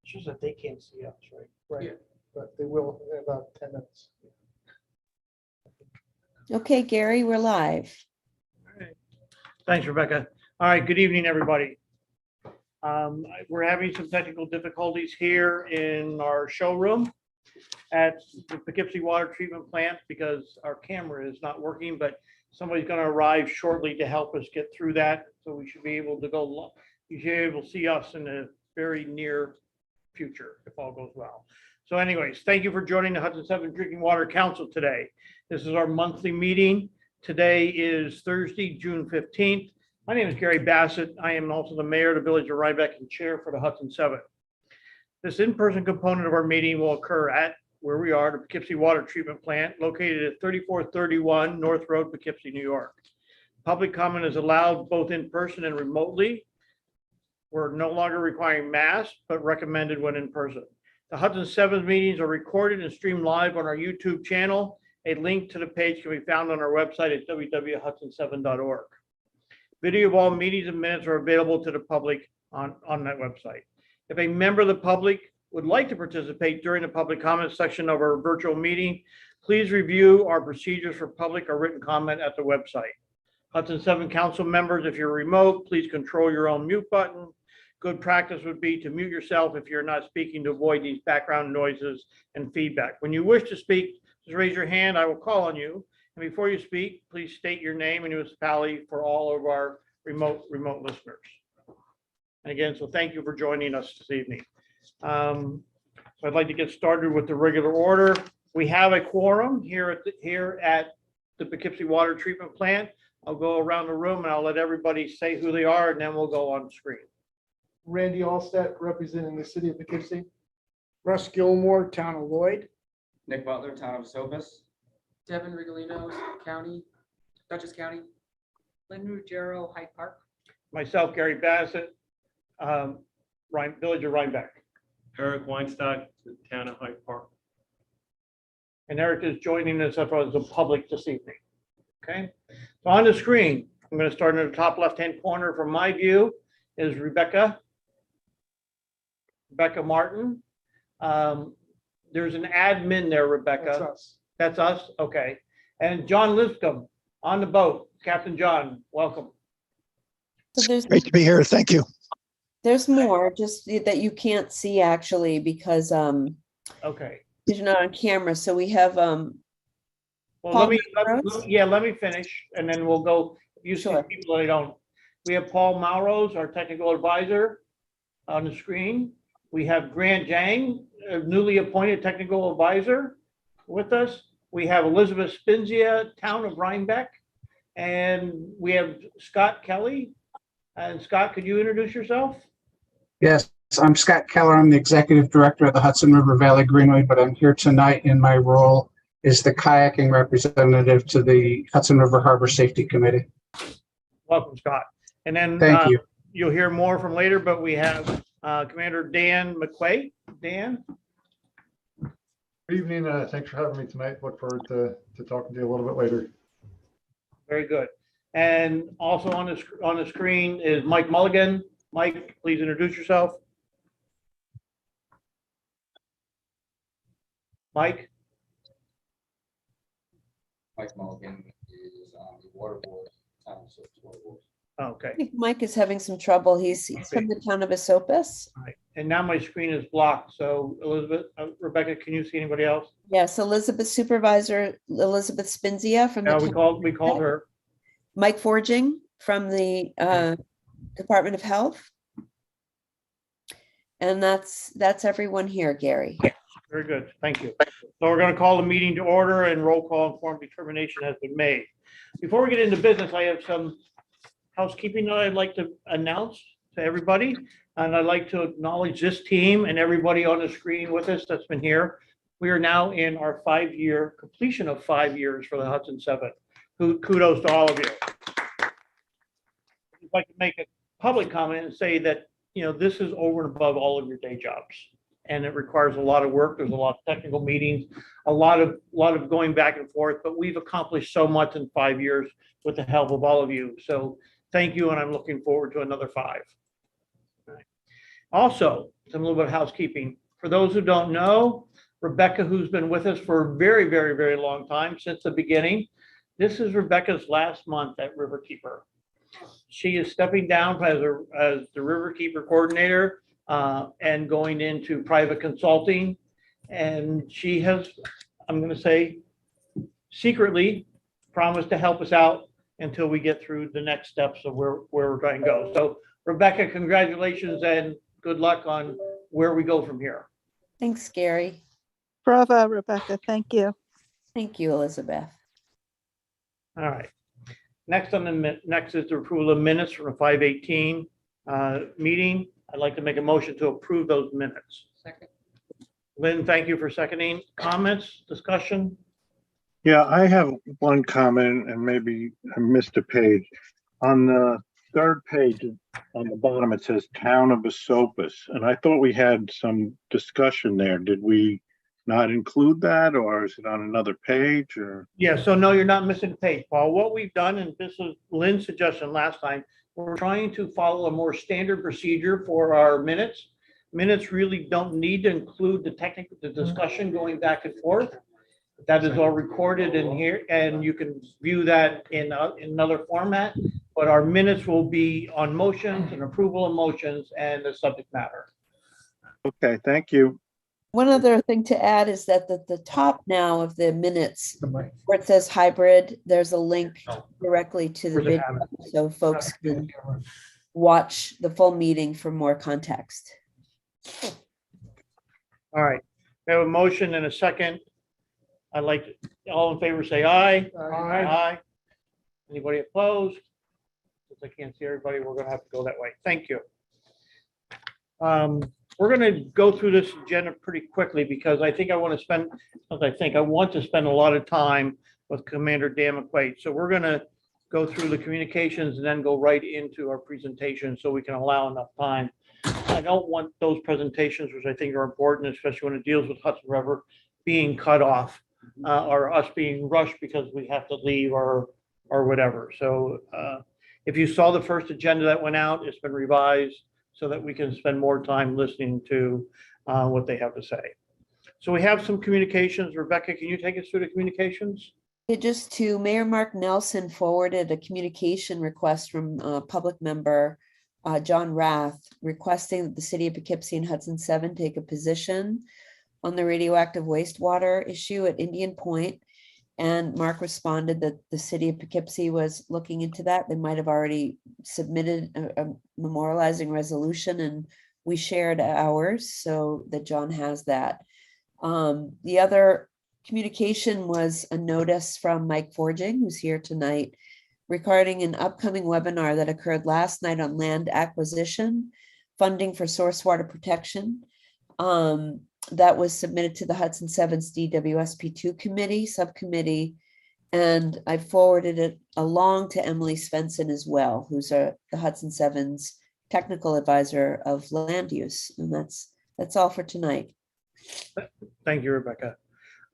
It's just that they can't see us, right? Right, Yeah. but they will in about 10 minutes. Okay, Gary, we're live. Thanks, Rebecca. All right, good evening, everybody. We're having some technical difficulties here in our showroom at the Poughkeepsie Water Treatment Plant because our camera is not working, but somebody's going to arrive shortly to help us get through that. So we should be able to go, you should be able to see us in the very near future if all goes well. So anyways, thank you for joining the Hudson 7 Drinking Water Council today. This is our monthly meeting. Today is Thursday, June 15th. My name is Gary Bassett. I am also the mayor of the village of Rhinebeck and chair for the Hudson 7. This in-person component of our meeting will occur at where we are, the Poughkeepsie Water Treatment Plant, located at 3431 North Road, Poughkeepsie, New York. Public comment is allowed both in person and remotely. We're no longer requiring masks, but recommended when in person. The Hudson 7 meetings are recorded and streamed live on our YouTube channel. A link to the page can be found on our website at www.hudson7.org. Video of all meetings and minutes are available to the public on that website. If a member of the public would like to participate during the public comment section of our virtual meeting, please review our procedures for public or written comment at the website. Hudson 7 council members, if you're remote, please control your own mute button. Good practice would be to mute yourself if you're not speaking to avoid these background noises and feedback. When you wish to speak, just raise your hand. I will call on you. And before you speak, please state your name and municipality for all of our remote listeners. And again, so thank you for joining us this evening. So I'd like to get started with the regular order. We have a quorum here at the Poughkeepsie Water Treatment Plant. I'll go around the room and I'll let everybody say who they are, and then we'll go on screen. Randy Allstat, representing the city of Poughkeepsie. Russ Gilmore, Town of Lloyd. Nick Butler, Town of Esopus. Devin Rigolino, County, Dutchess County. Lynn Ruggiero, Hyde Park. Myself, Gary Bassett, Village of Rhinebeck. Eric Weinstock, the Town of Hyde Park. And Eric is joining us as the public this evening. Okay, so on the screen, I'm going to start in the top left-hand corner. From my view is Rebecca Martin. There's an admin there, Rebecca. That's us. That's us? Okay. And John Lipscomb on the boat. Captain John, welcome. So Great to be here. Thank you. there's more just that you can't see actually because Okay. you're not on camera. So we have Well, Paul let me finish and then we'll go. You see Sure. people that don't. We have Paul Malrose, our technical advisor on the screen. We have Grant Jang, a newly appointed technical advisor with us. We have Elizabeth Spinzia, Town of Rhinebeck. And we have Scott Kelly. And Scott, could you introduce yourself? Yes, I'm Scott Keller. I'm the executive director of the Hudson River Valley Greenway, but I'm here tonight in my role as the kayaking representative to the Hudson River Harbor Safety Committee. Welcome, Scott. And then Thank you. You'll hear more from later, but we have Commander Dan McQuay. Dan? Good evening. Thanks for having me tonight. Look forward to talking to you a little bit later. Very good. And also on the screen is Mike Mulligan. Mike, please introduce yourself. Mike? Mike Mulligan is on the water board, Town of Esopus Water Board. Okay. I think Mike is having some trouble. He's from the town of Esopus. All right. And now my screen is blocked. So Elizabeth, Rebecca, can you see anybody else? Yes, Elizabeth Supervisor Elizabeth Spinzia from the No, town- we called her. Mike Forging from the Department of Health. And that's everyone here, Gary. Very good. Thank you. So we're going to call the meeting to order and roll call informed determination has been made. Before we get into business, I have some housekeeping that I'd like to announce to everybody. And I'd like to acknowledge this team and everybody on the screen with us that's been here. We are now in our completion of 5 years for the Hudson 7. Kudos to all of you. I'd like to make a public comment and say that, this is over and above all of your day jobs. And it requires a lot of work. There's a lot of technical meetings, a lot of going back and forth, but we've accomplished so much in 5 years with the help of all of you. So thank you, and I'm looking forward to another 5. All right. Also, some little bit of housekeeping. For those who don't know, Rebecca, who's been with us for a very, very, very long time, since the beginning, this is Rebecca's last month at Riverkeeper. She is stepping down as the Riverkeeper coordinator and going into private consulting. And she has, I'm going to say, secretly promised to help us out until we get through the next steps of where we're going to go. So Rebecca, congratulations and good luck on where we go from here. Thanks, Gary. Bravo, Rebecca. Thank you. Thank you, Elizabeth. All right. Next next is the approval of minutes from the 5/18 meeting. I'd like to make a motion to approve those minutes. Second. Lynn, thank you for seconding. Comments, discussion? Yeah, I have one comment and maybe I missed a page. On the third page, on the bottom, it says Town of Esopus, and I thought we had some discussion there. Did we not include that, or is it on another page, or? Yeah, so no, you're not missing a page, Paul. What we've done, and this was Lynn's suggestion last time, we're trying to follow a more standard procedure for our minutes. Minutes really don't need to include the discussion going back and forth. That is all recorded in here, and you can view that in another format. But our minutes will be on motions and approval of motions and the subject matter. Okay, thank you. One other thing to add is that the top now of the minutes where it says hybrid, there's a link directly to the Where's it video, so folks can watch the full meeting for more context. All right, we have a motion and a second. I'd like to, all in favor, say aye. Aye. Anybody opposed? Since I can't see everybody, we're gonna have to go that way. Thank you. We're gonna go through this agenda pretty quickly because I think I want to spend a lot of time with Commander Dan McQuaid. So we're gonna go through the communications and then go right into our presentation so we can allow enough time. I don't want those presentations, which I think are important, especially when it deals with Hudson River, being cut off or us being rushed because we have to leave or whatever. So if you saw the first agenda that went out, it's been revised so that we can spend more time listening to what they have to say. So we have some communications. Rebecca, can you take us through the communications? Just to Mayor Mark Nelson forwarded a communication request from public member John Rath requesting that the city of Poughkeepsie and Hudson 7 take a position on the radioactive wastewater issue at Indian Point. And Mark responded that the city of Poughkeepsie was looking into that. They might have already submitted a memorializing resolution, and we shared ours so that John has that. The other communication was a notice from Mike Forging, who's here tonight, regarding an upcoming webinar that occurred last night on land acquisition, funding for source water protection. That was submitted to the Hudson 7's DWSP2 subcommittee, and I forwarded it along to Emily Svensson as well, who's the Hudson 7's technical advisor of land use. And that's all for tonight. Thank you, Rebecca.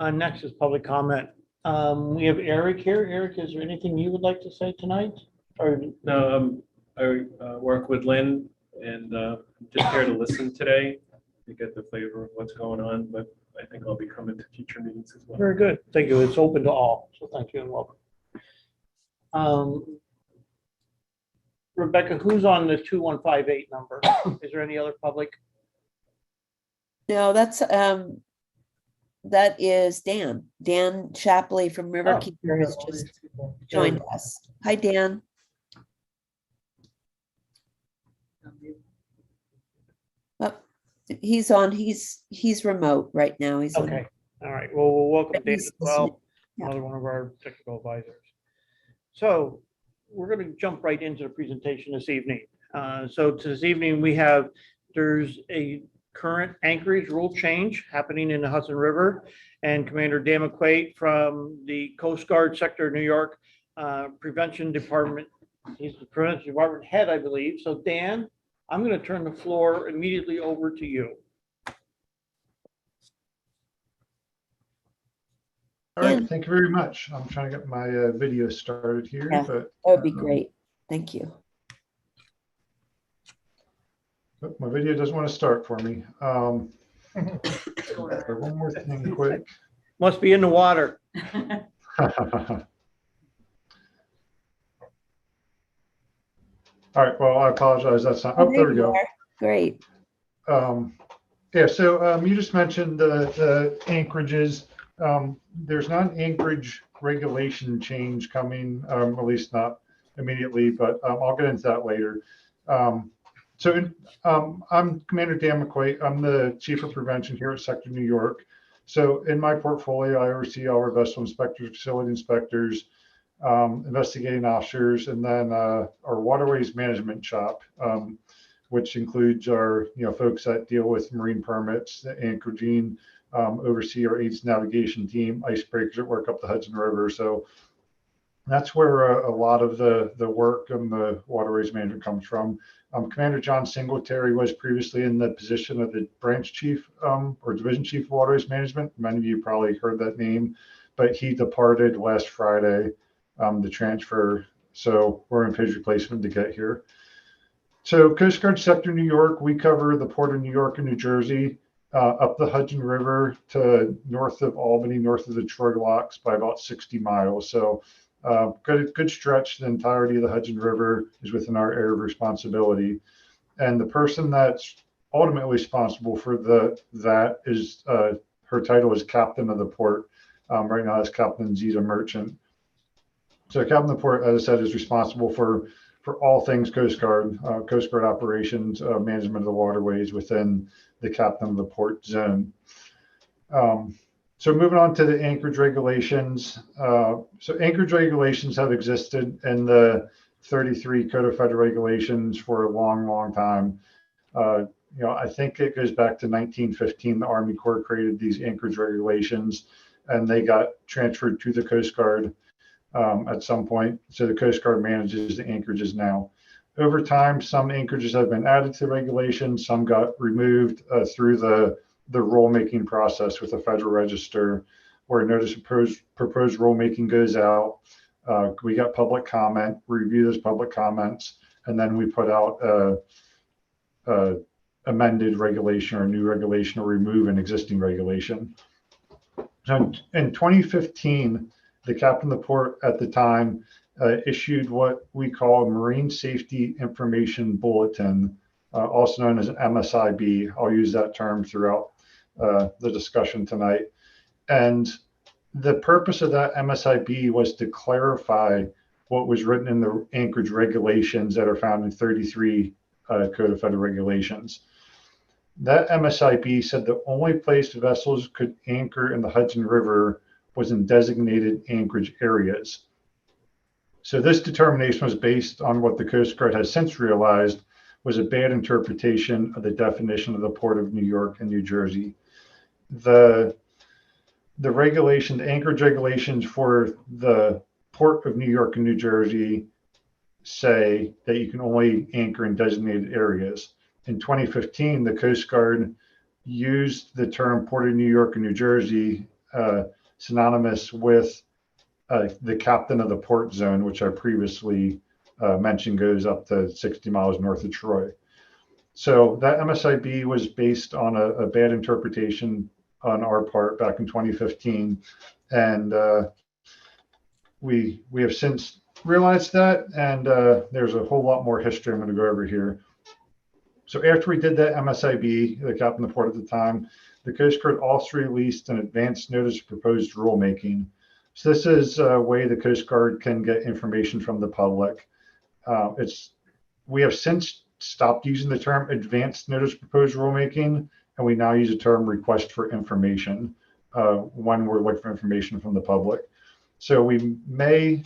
Next is public comment. We have Eric here. Eric, is there anything you would like to say tonight? Or No, I work with Lynn and just here to listen today to get the flavor of what's going on, but I think I'll be coming to future meetings as well. very good. Thank you. It's open to all. So thank you and welcome. Rebecca, who's on the 2158 number? Is there any other public? No, that is Dan. Dan Shapley from Riverkeeper has just joined us. Hi, Dan. Oh, he's on. He's remote right now. He's on. Okay. All right. Well, we'll welcome Dan as well, Yeah. another one of our technical advisors. So we're going to jump right into the presentation this evening. So this evening there's a current anchorage rule change happening in the Hudson River, and Commander Dan McQuaid from the Coast Guard sector of New York Prevention Department. He's the Prevention Department head, I believe. So Dan, I'm going to turn the floor immediately over to you. All right, thank you very much. I'm trying to get my video started here, Yeah, but that would be great. Thank you. But my video doesn't want to start for me. What's going on? One more thing quick. Must be in the water. All right, well, I apologize. That's not, oh, there we you go. are. Great. Yeah, so you just mentioned the anchorages. There's not an anchorage regulation change coming, at least not immediately, but I'll get into that later. I'm Commander Dan McQuaid. I'm the Chief of Prevention here at Sector New York. So in my portfolio, I oversee all our vessel inspectors, facility inspectors, investigating officers, and then our waterways management shop, which includes our folks that deal with marine permits, the anchoraging, oversee our AIDS navigation team, icebreakers that work up the Hudson River. So that's where a lot of the work and the waterways management comes from. Commander John Singletary was previously in the position of the branch chief or division chief of waterways management. Many of you probably heard that name, but he departed last Friday, the transfer. So we're in his replacement to get here. So Coast Guard Sector New York, we cover the Port of New York and New Jersey, up the Hudson River to north of Albany, north of the Troy locks by about 60 miles. So good stretch. The entirety of the Hudson River is within our area of responsibility. And the person that's ultimately responsible for that is, her title is Captain of the Port. Right now, it's Captain Zita Merchant. So Captain of the Port, as I said, is responsible for all things Coast Guard operations, management of the waterways within the Captain of the Port zone. So moving on to the anchorage regulations. So anchorage regulations have existed in the 33 Code of Federal Regulations for a long time. I think it goes back to 1915. The Army Corps created these anchorage regulations, and they got transferred to the Coast Guard at some point. So the Coast Guard manages the anchorages now. Over time, some anchorages have been added to regulations. Some got removed through the rulemaking process with the Federal Register, where notice of proposed rulemaking goes out. We got public comment, review those public comments, and then we put out a amended regulation or new regulation or remove an existing regulation. So in 2015, the Captain of the Port at the time issued what we call a Marine Safety Information Bulletin, also known as MSIB. I'll use that term throughout the discussion tonight. And the purpose of that MSIB was to clarify what was written in the anchorage regulations that are found in 33 Code of Federal Regulations. That MSIB said the only place vessels could anchor in the Hudson River was in designated anchorage areas. So this determination was based on what the Coast Guard has since realized was a bad interpretation of the definition of the Port of New York and New Jersey. The anchorage regulations for the Port of New York and New Jersey say that you can only anchor in designated areas. In 2015, the Coast Guard used the term Port of New York and New Jersey synonymous with the Captain of the Port zone, which I previously mentioned goes up to 60 miles north of Troy. So that MSIB was based on a bad interpretation on our part back in 2015. And we have since realized that, and there's a whole lot more history I'm going to go over here. So after we did that MSIB, the Captain of the Port at the time, the Coast Guard also released an advance notice of proposed rulemaking. So this is a way the Coast Guard can get information from the public. We have since stopped using the term advanced notice of proposed rulemaking, and we now use the term request for information when we're looking for information from the public. So we may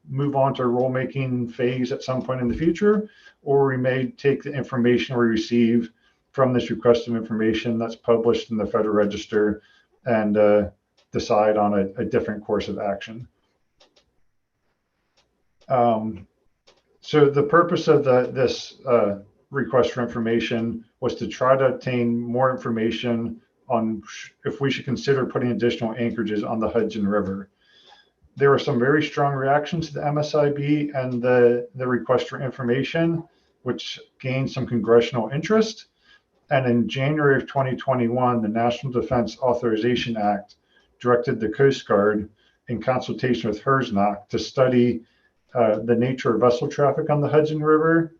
move on to a rulemaking phase at some point in the future, or we may take the information we receive from this request of information that's published in the Federal Register and decide on a different course of action. So the purpose of this request for information was to try to obtain more information on if we should consider putting additional anchorages on the Hudson River. There were some very strong reactions to the MSIB and the request for information. which gained some congressional interest. And in January of 2021, the National Defense Authorization Act directed the Coast Guard, in consultation with HERSNOC, to study the nature of vessel traffic on the Hudson River,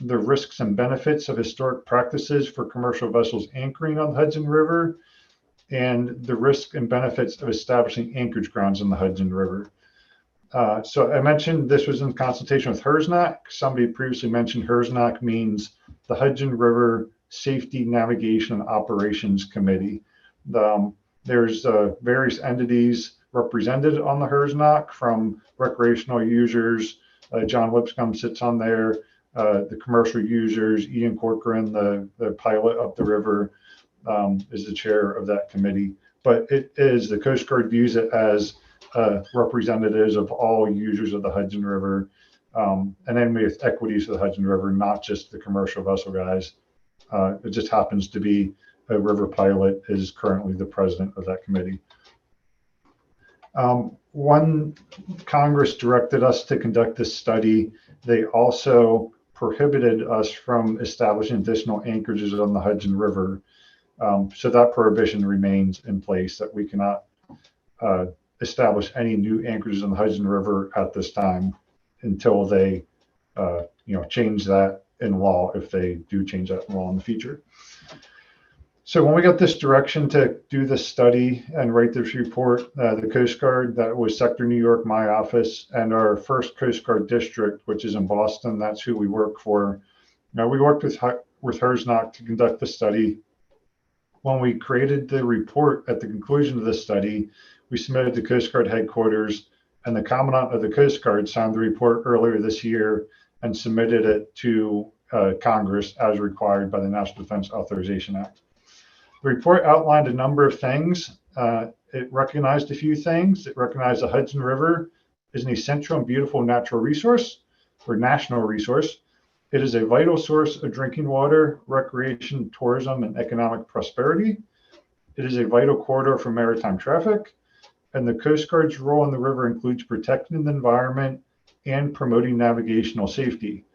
the risks and benefits of historic practices for commercial vessels anchoring on the Hudson River, and the risks and benefits of establishing anchorage grounds on the Hudson River. So I mentioned this was in consultation with HERSNOC. Somebody previously mentioned HERSNOC means the Hudson River Safety, Navigation, and Operations Committee. There's various entities represented on the HERSNOC, from recreational users. John Lipscomb sits on there. The commercial users, Ian Corcoran, the pilot up the river, is the chair of that committee. But it is, the Coast Guard views it as representatives of all users of the Hudson River, and then with equities of the Hudson River, not just the commercial vessel guys. It just happens to be a river pilot is currently the president of that committee. When Congress directed us to conduct this study, they also prohibited us from establishing additional anchorages on the Hudson River. So that prohibition remains in place, that we cannot establish any new anchorages on the Hudson River at this time until they change that in law, if they do change that in law in the future. So when we got this direction to do this study and write this report, the Coast Guard, that was Sector New York, my office, and our first Coast Guard district, which is in Boston, that's who we work for. Now, we worked with HERSNOC to conduct the study. When we created the report at the conclusion of this study, we submitted to Coast Guard headquarters, and the Commandant of the Coast Guard signed the report earlier this year and submitted it to Congress as required by the National Defense Authorization Act. The report outlined a number of things. It recognized a few things. It recognized the Hudson River is an essential and beautiful natural resource, or national resource. It is a vital source of drinking water, recreation, tourism, and economic prosperity. It is a vital corridor for maritime traffic. And the Coast Guard's role in the river includes protecting the environment and promoting navigational safety.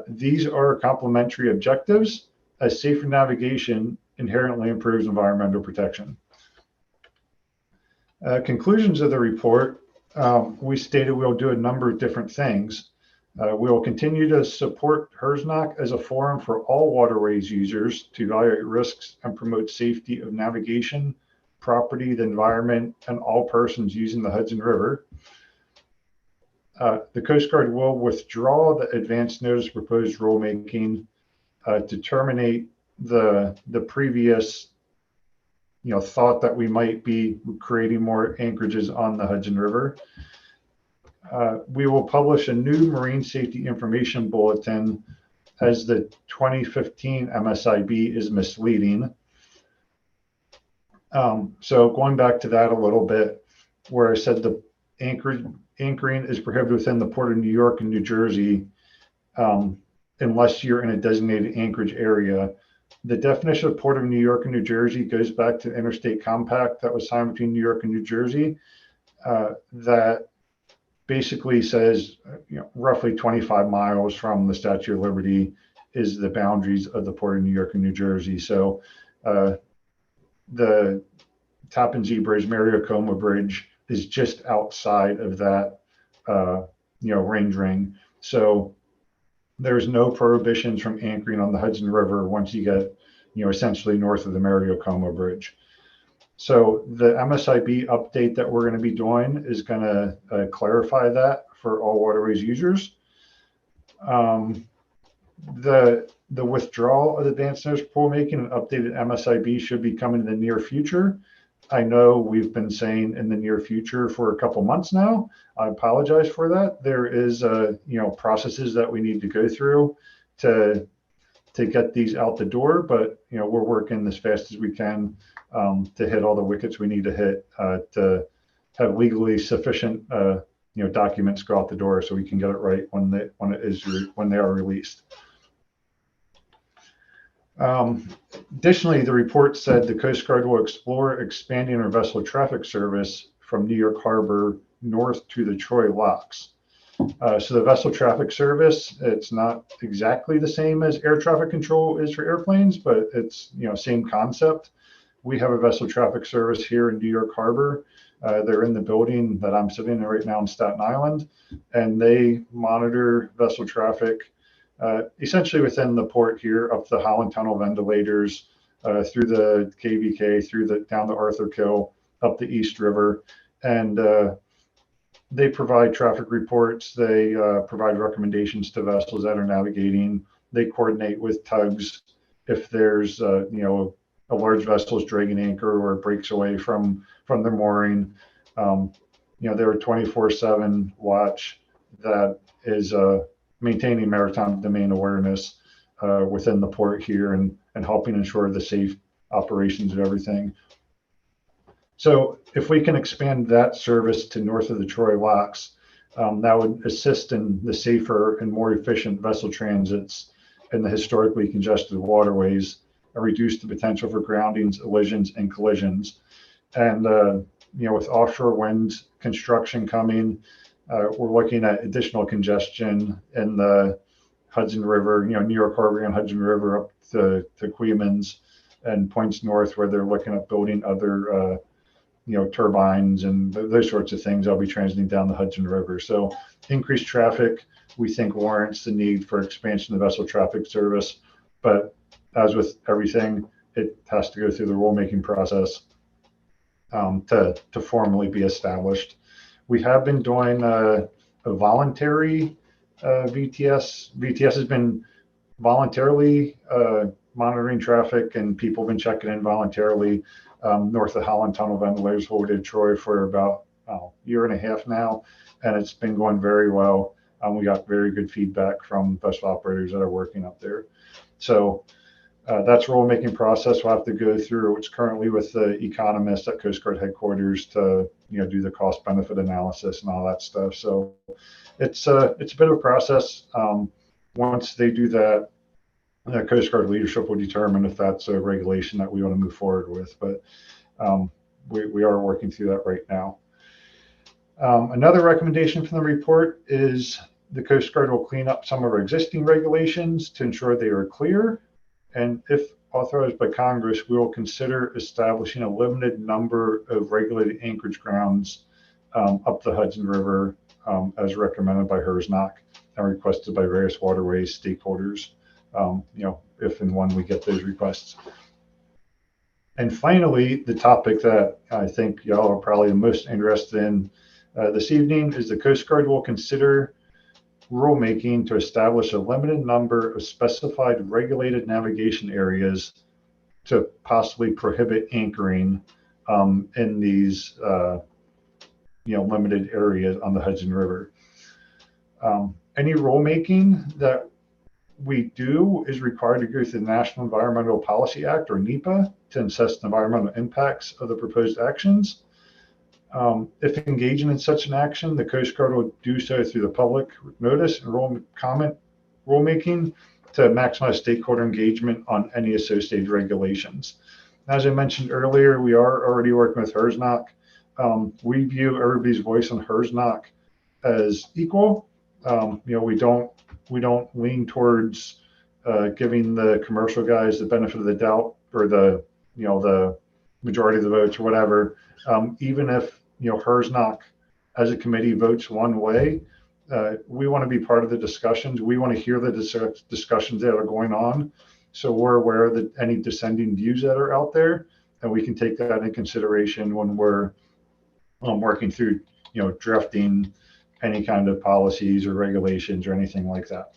These are complementary objectives, as safer navigation inherently improves environmental protection. Conclusions of the report, we stated we'll do a number of different things. We will continue to support HERSNOC as a forum for all waterways users to evaluate risks and promote safety of navigation, property, the environment, and all persons using the Hudson River. The Coast Guard will withdraw the advance notice proposed rulemaking to terminate the previous thought that we might be creating more anchorages on the Hudson River. We will publish a new marine safety information bulletin, as the 2015 MSIB is misleading. So going back to that a little bit, where I said the anchoring is prohibited within the Port of New York and New Jersey, unless you're in a designated anchorage area. The definition of Port of New York and New Jersey goes back to the interstate compact that was signed between New York and New Jersey, that basically says roughly 25 miles from the Statue of Liberty is the boundaries of the Port of New York and New Jersey. So the Tappan Zee Bridge, Mariocoma Bridge, is just outside of that range ring. So there's no prohibitions from anchoring on the Hudson River once you get essentially north of the Mariocoma Bridge. So the MSIB update that we're going to be doing is going to clarify that for all waterways users. The withdrawal of the advance notice rulemaking and updated MSIB should be coming in the near future. I know we've been saying in the near future for a couple months now. I apologize for that. There is processes that we need to go through to get these out the door, but we're working as fast as we can to hit all the wickets we need to hit to have legally sufficient documents go out the door so we can get it right when they are released. Additionally, the report said the Coast Guard will explore expanding our vessel traffic service from New York Harbor north to the Troy locks. So the vessel traffic service, it's not exactly the same as air traffic control is for airplanes, but it's, same concept. We have a vessel traffic service here in New York Harbor. They're in the building that I'm sitting in right now in Staten Island, and they monitor vessel traffic essentially within the port here, up the Holland Tunnel ventilators, through the KVK, down the Arthur Kill, up the East River, and they provide traffic reports. They provide recommendations to vessels that are navigating. They coordinate with tugs if there's a large vessel is dragging anchor or breaks away from their mooring. They're a 24/7 watch that is maintaining maritime domain awareness within the port here and helping ensure the safe operations of everything. So if we can expand that service to north of the Troy locks, that would assist in the safer and more efficient vessel transits in the historically congested waterways and reduce the potential for groundings, elisions, and collisions. And with offshore wind construction coming, we're looking at additional congestion in the Hudson River, New York Harbor and Hudson River up to Queemans and points north where they're looking at building other turbines and those sorts of things. I'll be transiting down the Hudson River. So increased traffic, we think, warrants the need for expansion of vessel traffic service. But as with everything, it has to go through the rulemaking process to formally be established. We have been doing a voluntary VTS. VTS has been voluntarily monitoring traffic, and people have been checking in voluntarily north of Holland Tunnel ventilators forwarded Troy for about a year and a half now, and it's been going very well. We got very good feedback from vessel operators that are working up there. So that's a rulemaking process we'll have to go through. It's currently with the economists at Coast Guard headquarters to do the cost benefit analysis and all that stuff. So it's a bit of a process. Once they do that, Coast Guard leadership will determine if that's a regulation that we want to move forward with. But we are working through that right now. Another recommendation from the report is the Coast Guard will clean up some of our existing regulations to ensure they are clear. And if authorized by Congress, we will consider establishing a limited number of regulated anchorage grounds up the Hudson River as recommended by HERSNOC and requested by various waterways stakeholders, if and when we get those requests. And finally, the topic that I think y'all are probably the most interested in this evening is the Coast Guard will consider rulemaking to establish a limited number of specified regulated navigation areas to possibly prohibit anchoring in these limited areas on the Hudson River. Any rulemaking that we do is required to go through the National Environmental Policy Act, or NEPA, to assess the environmental impacts of the proposed actions. If engaging in such an action, the Coast Guard will do so through the public notice and comment rulemaking to maximize stakeholder engagement on any associated regulations. As I mentioned earlier, we are already working with HERSNOC. We view everybody's voice on HERSNOC as equal. We don't lean towards giving the commercial guys the benefit of the doubt or the majority of the votes or whatever. Even if HERSNOC as a committee votes one way, we want to be part of the discussions. We want to hear the discussions that are going on, so we're aware of any dissenting views that are out there, and we can take that into consideration when we're working through drafting any kind of policies or regulations or anything like that.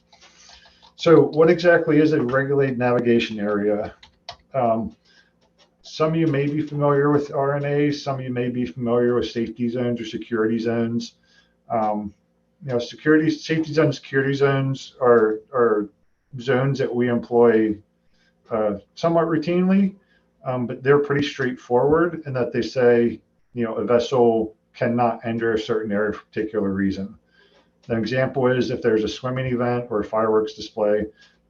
So what exactly is a regulated navigation area? Some of you may be familiar with RNAs. Some of you may be familiar with safety zones or security zones. Safety zones, security zones are zones that we employ somewhat routinely, but they're pretty straightforward in that they say, a vessel cannot enter a certain area for a particular reason. An example is if there's a swimming event or a fireworks display,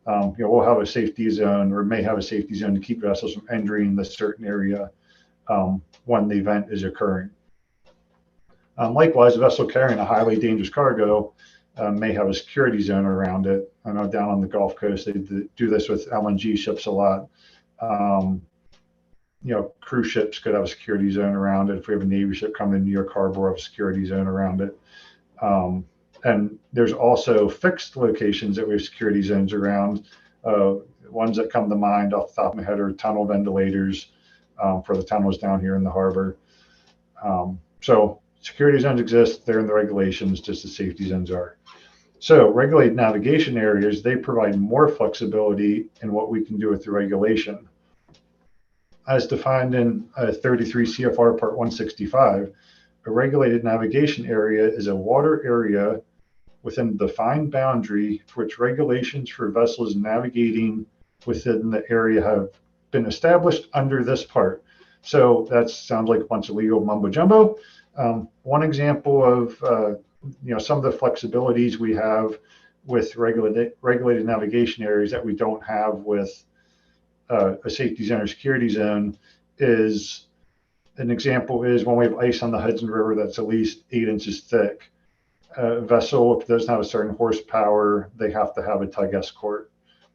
we'll have a safety zone or may have a safety zone to keep vessels from entering the certain area when the event is occurring. Likewise, a vessel carrying a highly dangerous cargo, may have a security zone around it. I know down on the Gulf Coast, they do this with LNG ships a lot. Cruise ships could have a security zone around it. If we have a Navy ship coming in New York Harbor, we'll have a security zone around it. And there's also fixed locations that we have security zones around. Ones that come to mind off the top of my head are tunnel ventilators for the tunnels down here in the harbor. So security zones exist. They're in the regulations, just as safety zones are. So regulated navigation areas, they provide more flexibility in what we can do with the regulation. As defined in 33 CFR Part 165, a regulated navigation area is a water area within a defined boundary for which regulations for vessels navigating within the area have been established under this part. So that sounds like a bunch of legal mumbo jumbo. One example of some of the flexibilities we have with regulated navigation areas that we don't have with a safety zone or security zone is, an example is when we have ice on the Hudson River that's at least 8 inches thick. A vessel, if it doesn't have a certain horsepower, they have to have a tug escort.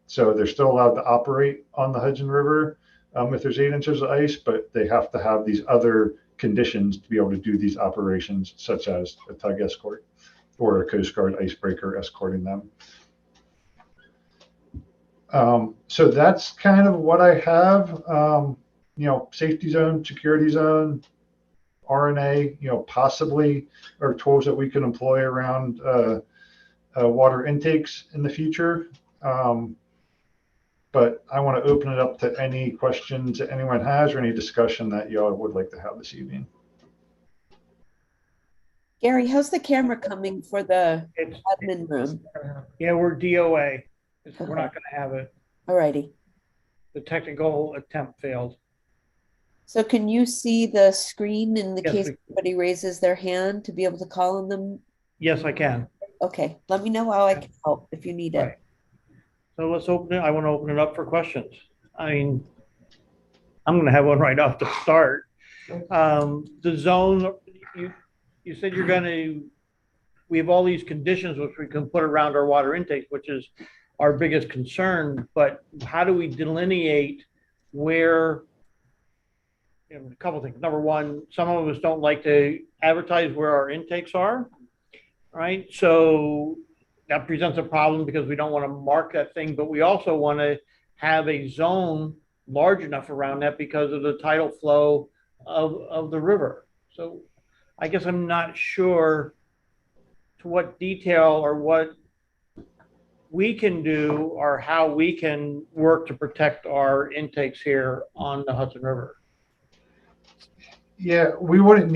So they're still allowed to operate on the Hudson River if there's 8 inches of ice, but they have to have these other conditions to be able to do these operations, such as a tug escort or a Coast Guard icebreaker escorting them. So that's kind of what I have. Safety zone, security zone, RNA, possibly are tools that we can employ around water intakes in the future. But I want to open it up to any questions that anyone has or any discussion that y'all would like to have this evening. Gary, how's the camera coming for the It's, admin room? yeah, we're DOA. We're not going to have it. Alrighty. The technical attempt failed. So can you see the screen in the Yes, case somebody raises their hand to be able to call on them? Yes, I can. Okay, let me know how I can help if you need it. Right. So let's open it. I want to open it up for questions. I mean, I'm going to have one right off the start. The zone, you said you're going to, we have all these conditions which we can put around our water intake, which is our biggest concern, but how do we delineate where, a couple of things. Number one, some of us don't like to advertise where our intakes are, right? So that presents a problem because we don't want to mark that thing, but we also want to have a zone large enough around that because of the tidal flow of the river. So I guess I'm not sure to what detail or what we can do or how we can work to protect our intakes here on the Hudson River. Yeah, we wouldn't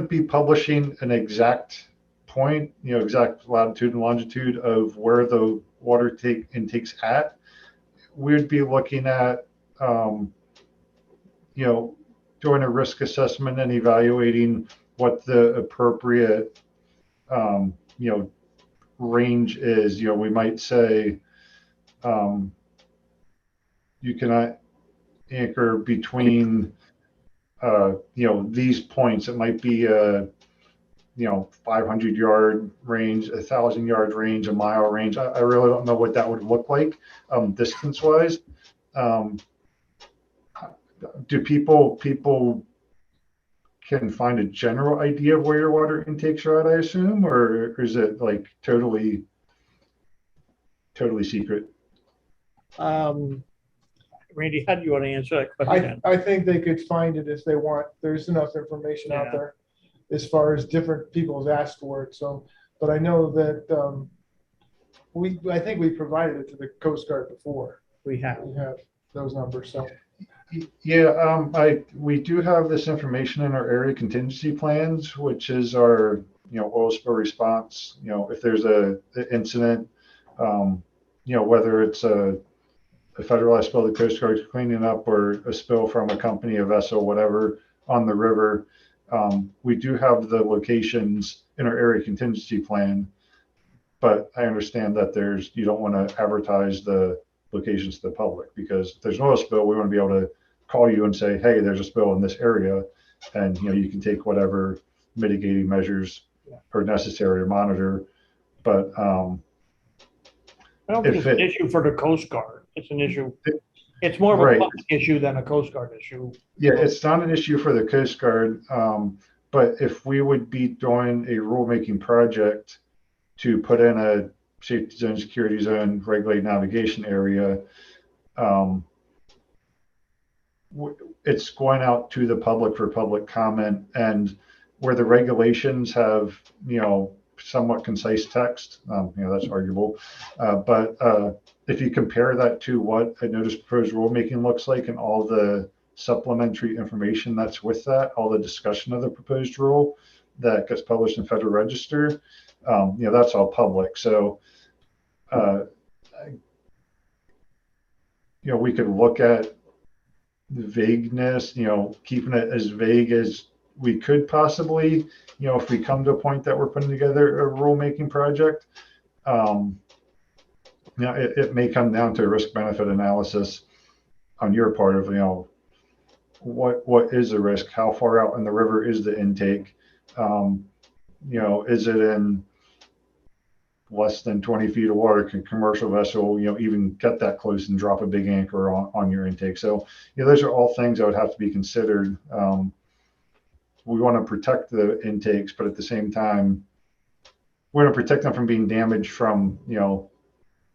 be publishing an exact point, exact latitude and longitude of where the water intake's at. We'd be looking at, doing a risk assessment and evaluating what the appropriate, range is. We might say, you cannot anchor between, these points. It might be a, 500-yard range, 1,000-yard range, a mile range. I really don't know what that would look like distance-wise. Do people can find a general idea of where your water intakes are at, I assume, or is it like totally secret? Randy, how do you want to answer that question? I think they could find it if they want. There's enough information out there as far as different people's asked for it. So, but I know that I think we provided it to the Coast Guard before. We have those numbers. So yeah, we do have this information in our area contingency plans, which is our oil spill response. If there's an incident, whether it's a federal spill the Coast Guard's cleaning up or a spill from a company, a vessel, whatever on the river, we do have the locations in our area contingency plan. But I understand that you don't want to advertise the locations to the public, because if there's an oil spill, we want to be able to call you and say, hey, there's a spill in this area, and you can take whatever mitigating measures are necessary to monitor. But I don't think if it's an it, issue for the Coast Guard. It's an issue. It's more of a right, public issue than a Coast Guard issue. yeah, it's not an issue for the Coast Guard. But if we would be doing a rulemaking project to put in a safety zone, security zone, regulated navigation area, it's going out to the public for public comment, and where the regulations have, somewhat concise text, that's arguable. But if you compare that to what a notice of proposed rulemaking looks like and all the supplementary information that's with that, all the discussion of the proposed rule that gets published in Federal Register, that's all public. So, we could look at the vagueness, keeping it as vague as we could possibly, if we come to a point that we're putting together a rulemaking project. It may come down to a risk benefit analysis on your part of, what is the risk? How far out in the river is the intake? Is it in less than 20 feet of water? Can commercial vessel, even get that close and drop a big anchor on your intake? So, those are all things that would have to be considered. We want to protect the intakes, but at the same time, we're going to protect them from being damaged from,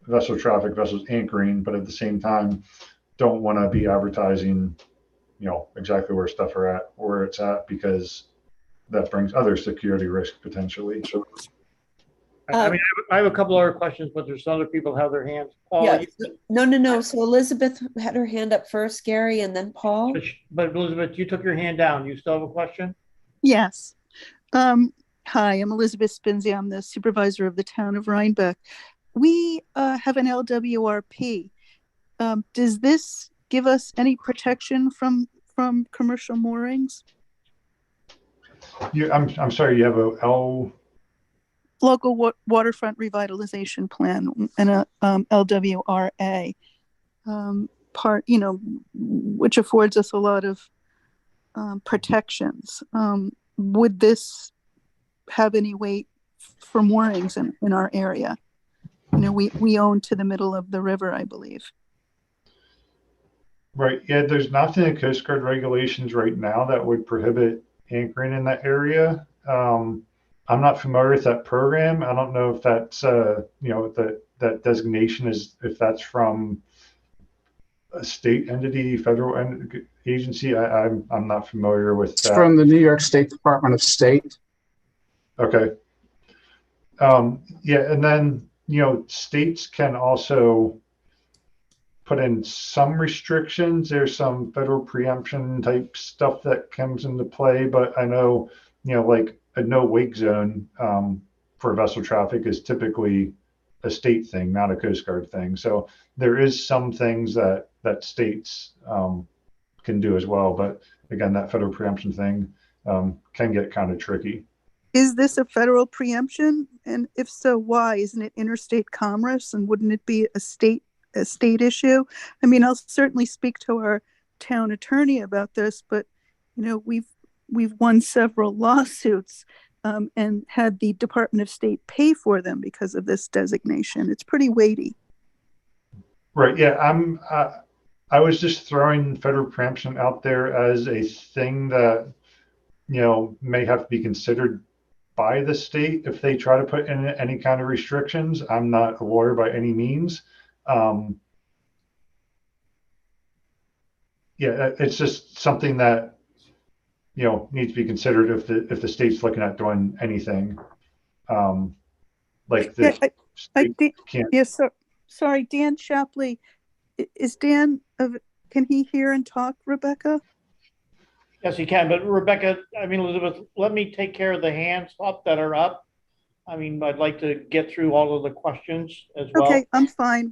vessel traffic, vessels anchoring, but at the same time, don't want to be advertising, exactly where stuff are at, where it's at, because that brings other security risk potentially. I mean, I have a couple other questions, but there's other people have their hands. Paul, Yeah, no. So Elizabeth had her hand up first, Gary, and then Paul. but Elizabeth, you took your hand down. You still have a question? Yes. Hi, I'm Elizabeth Spinzi. I'm the supervisor of the town of Rhinebeck. We have an LWRP. Does this give us any protection from commercial moorings? I'm sorry, you have a Local waterfront revitalization plan and a LWRA part, which affords us a lot of protections. Would this have any weight for moorings in our area? We own to the middle of the river, I believe. Right. Yeah, there's nothing in Coast Guard regulations right now that would prohibit anchoring in that area. I'm not familiar with that program. I don't know if that's, that designation is, if that's from a state entity, federal agency. I'm not familiar with It's that. from the New York State Department of State. Okay. Yeah, and then, states can also put in some restrictions. There's some federal preemption type stuff that comes into play, but I know, like a no wake zone for vessel traffic is typically a state thing, not a Coast Guard thing. So there is some things that states can do as well. But again, that federal preemption thing can get kind of tricky. Is this a federal preemption? And if so, why? Isn't it interstate commerce? And wouldn't it be a state issue? I mean, I'll certainly speak to our town attorney about this, but we've won several lawsuits and had the Department of State pay for them because of this designation. It's pretty weighty. Right. Yeah. I was just throwing federal preemption out there as a thing that, may have to be considered by the state if they try to put in any kind of restrictions. I'm not a lawyer by any means. Yeah, it's just something that, needs to be considered if the state's looking at doing anything. Like this. Yes, sorry, Dan Shapley. Is Dan, can he hear and talk, Rebecca? Yes, he can. But Rebecca, Elizabeth, let me take care of the hands up that are up. I'd like to get through all of the questions as well. Okay, I'm fine.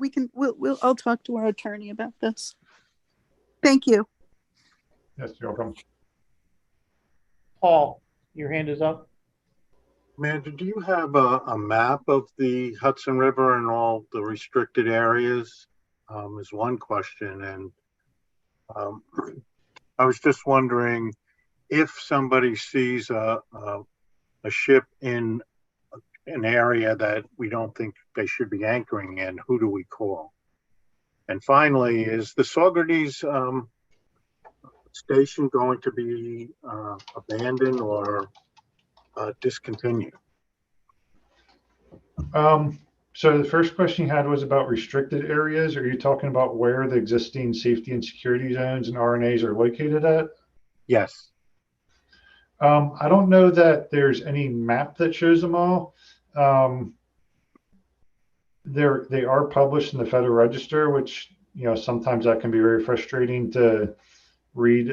I'll talk to our attorney about this. Thank you. Yes, you're welcome. Paul, your hand is up. Amanda, do you have a map of the Hudson River and all the restricted areas? Is one question. And I was just wondering if somebody sees a ship in an area that we don't think they should be anchoring in, who do we call? And finally, is the Saugerties station going to be abandoned or discontinued? So the first question you had was about restricted areas. Are you talking about where the existing safety and security zones and RNAs are located at? Yes. I don't know that there's any map that shows them all. They are published in the Federal Register, which, sometimes that can be very frustrating to read,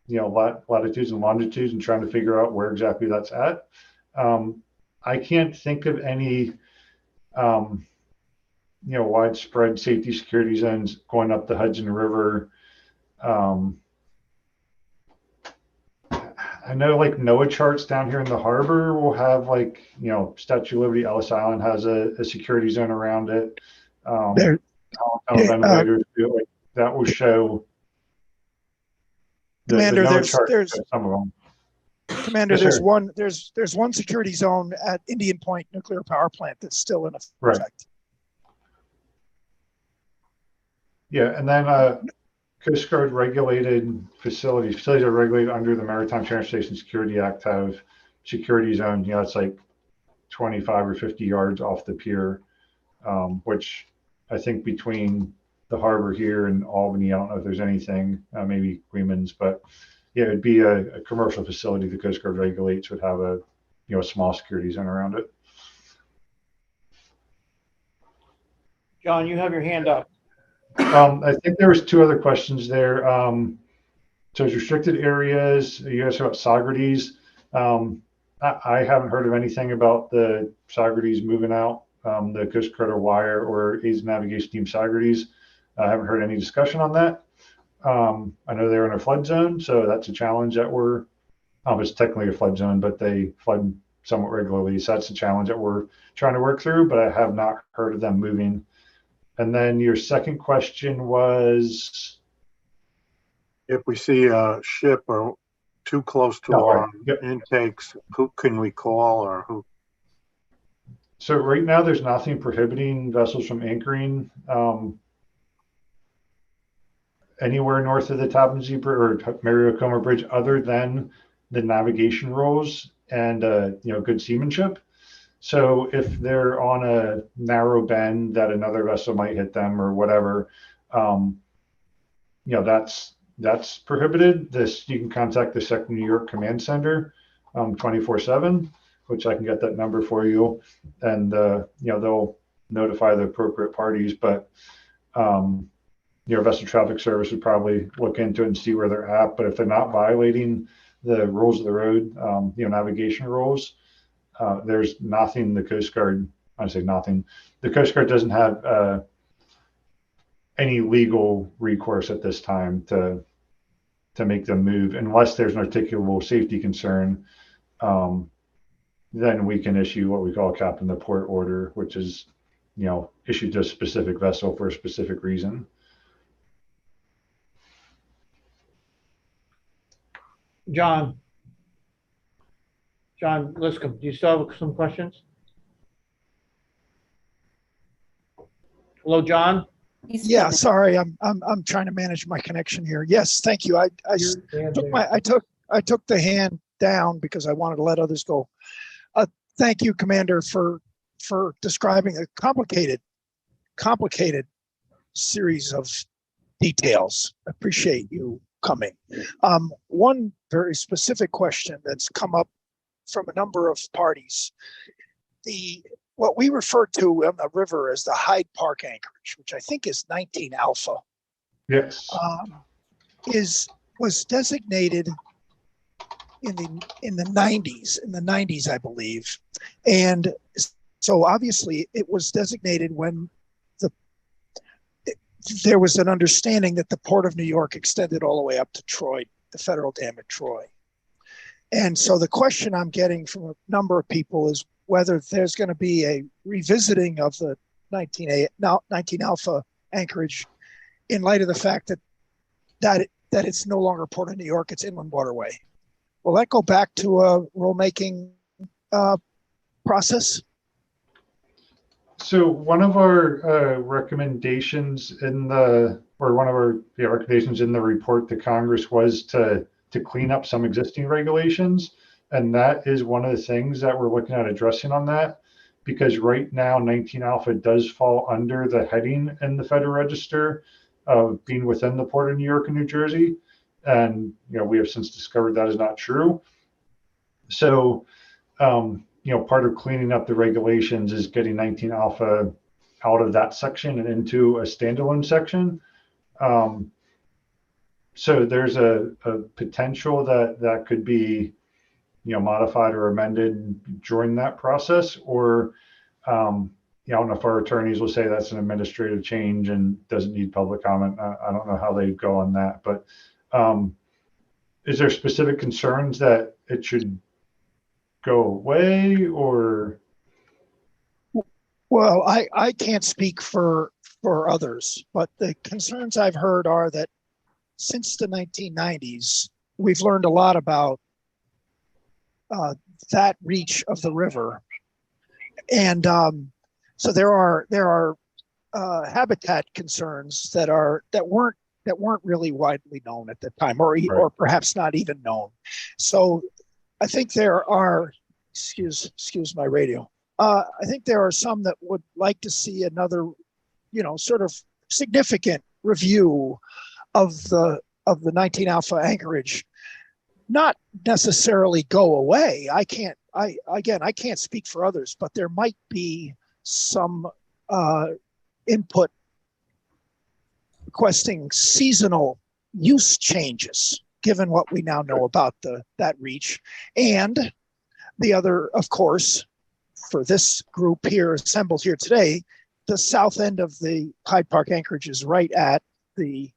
latitudes and longitudes and trying to figure out where exactly that's at. I can't think of any, widespread safety security zones going up the Hudson River. I know like NOAA charts down here in the harbor will have Statue of Liberty, Ellis Island has a security zone around it. Ventilators that will show the Commander, NOAA there's chart shows some of them. Commander, Yes, sir. there's one security zone at Indian Point Nuclear Power Plant that's still in effect. Right. Yeah, and then Coast Guard regulated facilities are regulated under the Maritime Transportation Security Act have security zones. It's like 25 or 50 yards off the pier, which I think between the harbor here and Albany, I don't know if there's anything, maybe Greenman's, but yeah, it'd be a commercial facility the Coast Guard regulates would have a small security zone around it. John, you have your hand up. I think there was two other questions there. So it's restricted areas. You asked about Saugerties. I haven't heard of anything about the Saugerties moving out, the Coast Guard or Wire or Aids Navigation Team Saugerties. I haven't heard any discussion on that. I know they're in a flood zone, so that's a challenge that it's technically a flood zone, but they flood somewhat regularly. So that's a challenge that we're trying to work through, but I have not heard of them moving. And then your second question was, if we see a ship or too close to our intakes, who can we call or who? So right now there's nothing prohibiting vessels from anchoring anywhere north of the Tappan Zee or Mariocoma Bridge other than the navigation rules and good seamanship. So if they're on a narrow bend that another vessel might hit them or whatever, that's prohibited. You can contact the 2nd New York Command Center 24/7, which I can get that number for you, and they'll notify the appropriate parties. But Vessel Traffic Service would probably look into it and see where they're at. But if they're not violating the rules of the road, navigation rules, there's nothing the Coast Guard, I say nothing, the Coast Guard doesn't have any legal recourse at this time to make them move unless there's an articulable safety concern. Then we can issue what we call a captain the port order, which is, issued to a specific vessel for a specific reason. John Liscombe, do you still have some questions? Hello, John? Yeah, sorry, I'm trying to manage my connection here. Yes, thank you. I took the hand down because I wanted to let others go. Thank you, Commander, for describing a complicated series of details. I appreciate you coming. One very specific question that's come up from a number of parties. What we refer to on the river as the Hyde Park anchorage, which I think is 19 Alpha. Yes. Was designated in the 90s, I believe. And so obviously it was designated when there was an understanding that the Port of New York extended all the way up to Troy, the federal dam at Troy. And so the question I'm getting from a number of people is whether there's going to be a revisiting of the 19 Alpha anchorage in light of the fact that it's no longer Port of New York, it's inland waterway. Will that go back to a rulemaking process? So one of our recommendations one of our recommendations in the report to Congress was to clean up some existing regulations. And that is one of the things that we're looking at addressing on that, because right now 19 alpha does fall under the heading in the Federal Register of being within the Port of New York and New Jersey. And, we have since discovered that is not true. So, part of cleaning up the regulations is getting 19 alpha out of that section and into a standalone section. So there's a potential that could be, modified or amended during that process, or, I don't know if our attorneys will say that's an administrative change and doesn't need public comment. I don't know how they go on that, but is there specific concerns that it should go away, or? Well, I can't speak for others, but the concerns I've heard are that since the 1990s, we've learned a lot about that reach of the river, and so there are habitat concerns that weren't really widely known at the time, or perhaps not even known. So I think there are, excuse my radio. I think there are some that would like to see another, sort of significant review of the 19 alpha anchorage. Not necessarily go away. I can't speak for others, but there might be some input requesting seasonal use changes, given what we now know about that reach. And the other, of course, for this group here assembled here today, the south end of the Hyde Park anchorage is right at the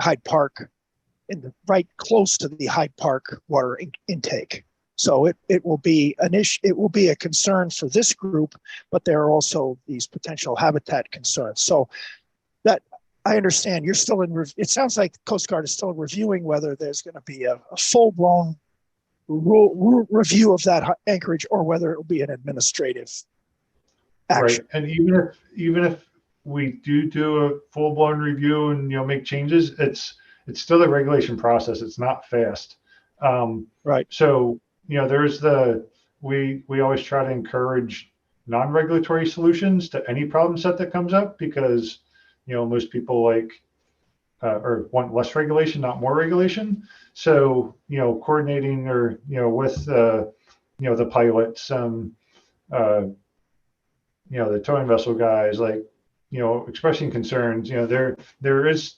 Hyde Park, right close to the Hyde Park water intake. So it will be an issue. It will be a concern for this group, but there are also these potential habitat concerns. So that I understand you're still in. It sounds like the Coast Guard is still reviewing whether there's going to be a full-blown review of that anchorage, or whether it will be an administrative action. Right, and even if we do a full-blown review and make changes, it's still a regulation process. It's not fast. Right. So there's we always try to encourage non-regulatory solutions to any problem set that comes up, because most people like or want less regulation, not more regulation. So coordinating or with the pilots, the towing vessel guys, expressing concerns. There is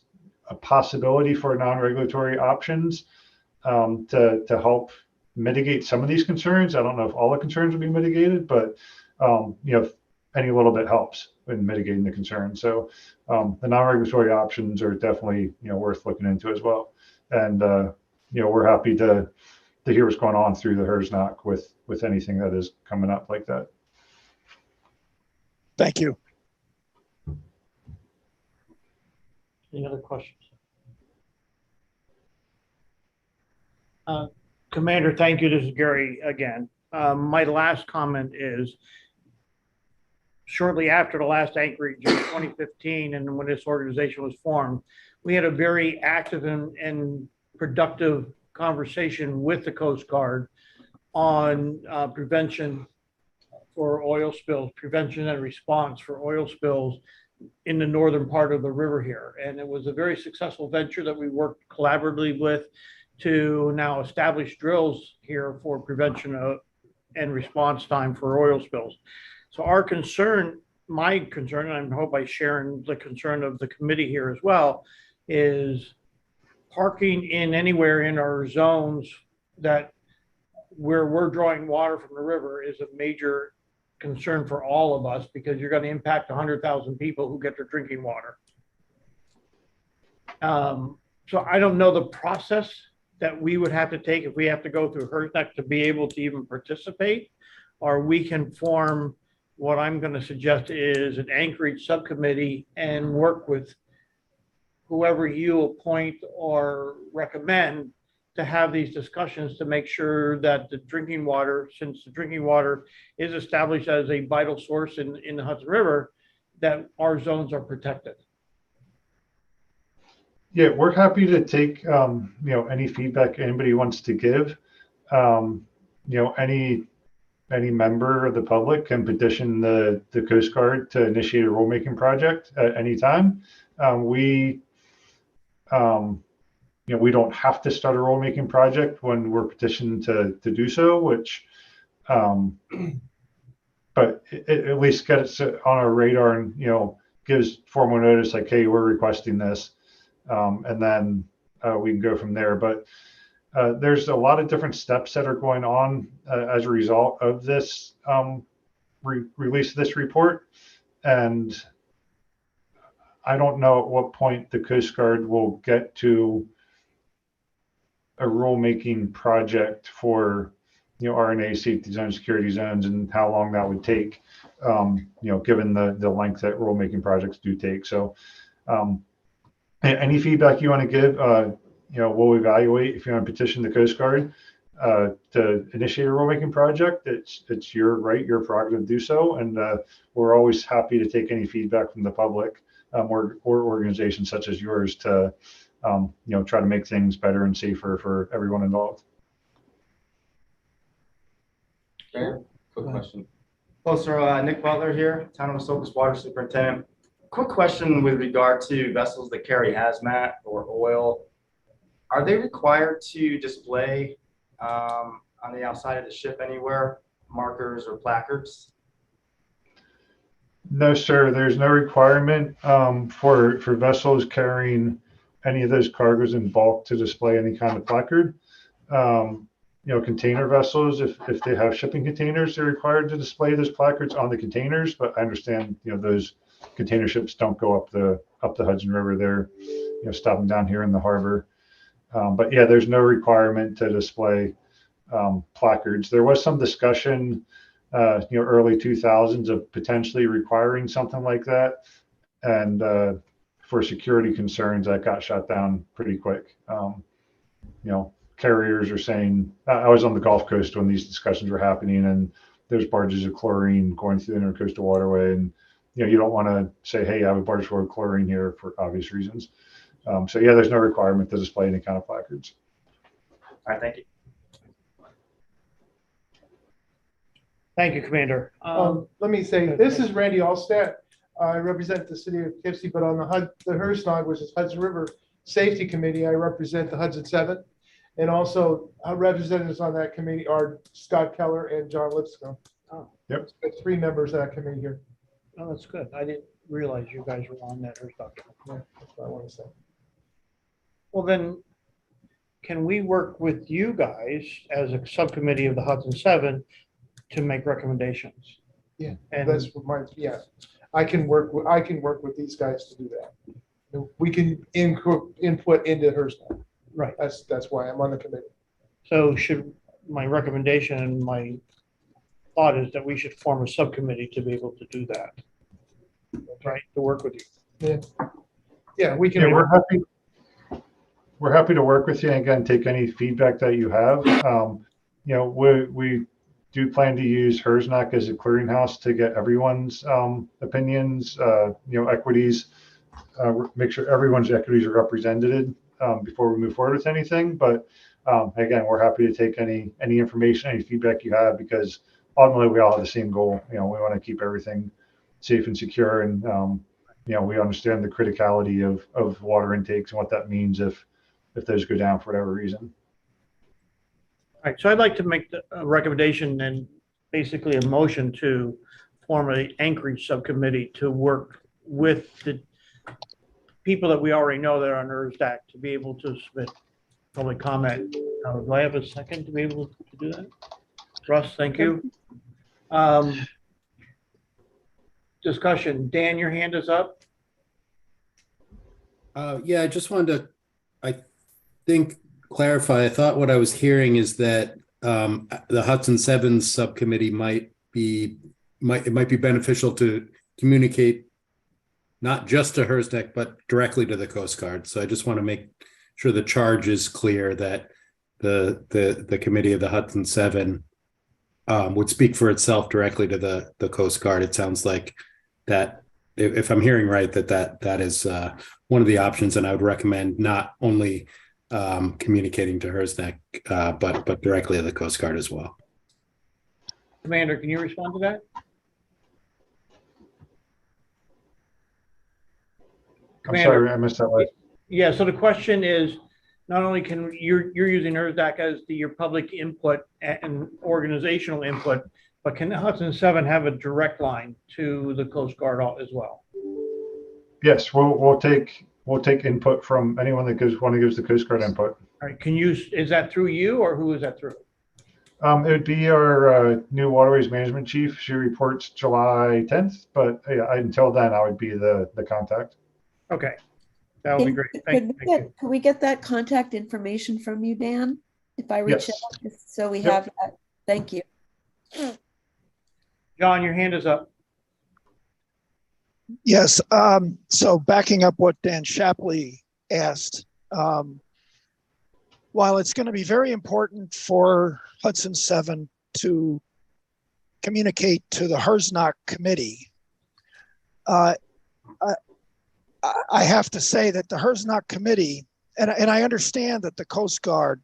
a possibility for non-regulatory options to help mitigate some of these concerns. I don't know if all the concerns will be mitigated, but any little bit helps in mitigating the concerns. So the non-regulatory options are definitely worth looking into as well. And we're happy to hear what's going on through the HERSNOC with anything that is coming up like that. Thank you. Any other questions? Commander, thank you. This is Gary again. My last comment is, shortly after the last anchorage in 2015, and when this organization was formed, we had a very active and productive conversation with the Coast Guard on prevention for oil spills, prevention and response for oil spills in the northern part of the river here. And it was a very successful venture that we worked collaboratively with to now establish drills here for prevention of and response time for oil spills. So our concern, my concern, and I hope I share the concern of the committee here as well, is parking in anywhere in our zones that where we're drawing water from the river is a major concern for all of us, because you're going to impact 100,000 people who get their drinking water. So I don't know the process that we would have to take if we have to go through HERSNOC to be able to even participate, or we can form what I'm going to suggest is an anchorage subcommittee and work with whoever you appoint or recommend to have these discussions to make sure that the drinking water, since the drinking water is established as a vital source in the Hudson River, that our zones are protected. Yeah, we're happy to take, any feedback anybody wants to give. Any member of the public can petition the Coast Guard to initiate a rulemaking project at any time. We don't have to start a rulemaking project when we're petitioned to do so, which, but it at least gets it on our radar and, gives formal notice like, hey, we're requesting this. And then we can go from there. But there's a lot of different steps that are going on as a result of this release of this report. And I don't know at what point the Coast Guard will get to a rulemaking project for, RNA safety zones, security zones, and how long that would take, given the length that rulemaking projects do take. So any feedback you want to give, we'll evaluate. If you want to petition the Coast Guard to initiate a rulemaking project, it's your right, your prerogative to do so. And we're always happy to take any feedback from the public or organizations such as yours to, try to make things better and safer for everyone involved. Okay, quick question. Hello, sir. Nick Butler here, Town of Esopus Water Superintendent. Quick question with regard to vessels that carry hazmat or oil. Are they required to display on the outside of the ship anywhere markers or placards? No, sir. There's no requirement for vessels carrying any of those cargoes in bulk to display any kind of placard. Container vessels, if they have shipping containers, they're required to display those placards on the containers. But I understand, those container ships don't go up the Hudson River. They're, stopping down here in the harbor. But yeah, there's no requirement to display placards. There was some discussion, early 2000s of potentially requiring something like that. And for security concerns, that got shut down pretty quick. Carriers are saying, I was on the Gulf Coast when these discussions were happening, and there's barges of chlorine going through the intercoastal waterway. And, you don't want to say, hey, I have a barge full of chlorine here for obvious reasons. So yeah, there's no requirement to display any kind of placards. All right, thank you. Thank you, Commander. Let me say, this is Randy Allstat. I represent the city of Poughkeepsie, but on the HRSNOG, which is Hudson River Safety Committee, I represent the Hudson 7. And also our representatives on that committee are Scott Keller and John Lipscomb. Oh. Yep. It's 3 members of that committee here. Oh, that's good. I didn't realize you guys were on that. Yeah, that's what I want to say. Well, then, can we work with you guys as a subcommittee of the Hudson 7 to make recommendations? Yeah, And that's what I can work with these guys to do that. We can input into HRSNOG. right. That's why I'm on the committee. So my recommendation and my thought is that we should form a subcommittee to be able to do that. Right, to work with you. Yeah, we can. Yeah, we're happy to work with you and again, take any feedback that you have. We do plan to use HRSNOG as a clearinghouse to get everyone's opinions, equities, make sure everyone's equities are represented before we move forward with anything. But again, we're happy to take any information, any feedback you have, because ultimately we all have the same goal. We want to keep everything safe and secure, and we understand the criticality of water intakes and what that means if those go down for whatever reason. All right, so I'd like to make a recommendation and basically a motion to form an Anchorage subcommittee to work with the people that we already know that are on ERSDAC to be able to submit public comment. Do I have a second to be able to do that? Russ, thank you. Discussion. Dan, your hand is up. Yeah, I just wanted to, I think, clarify. I thought what I was hearing is that the Hudson 7 subcommittee might be beneficial to communicate not just to HRSDAC, but directly to the Coast Guard. So I just want to make sure the charge is clear that the committee of the Hudson Seven would speak for itself directly to the Coast Guard. It sounds like that, if I'm hearing right, that is one of the options, and I would recommend not only communicating to HERSNEC, but directly to the Coast Guard as well. Commander, can you respond to that? I'm sorry, I missed that last. Yeah, so the question is, not only can you're using HERSNEC as your public input and organizational input, but can Hudson 7 have a direct line to the Coast Guard as well? Yes, we'll take input from anyone that gives the Coast Guard input. All right, is that through you, or who is that through? It would be our new waterways management chief. She reports July 10th, but yeah, until then, I would be the contact. Okay, that would be great. Thank you. Could we get that contact information from you, Dan? If I reach Yes. out, so we have that. Thank you. John, your hand is up. Yes. So backing up what Dan Shapley asked, while it's going to be very important for Hudson 7 to communicate to the HERSNOC committee, I have to say that the HERSNOC committee, and I understand that the Coast Guard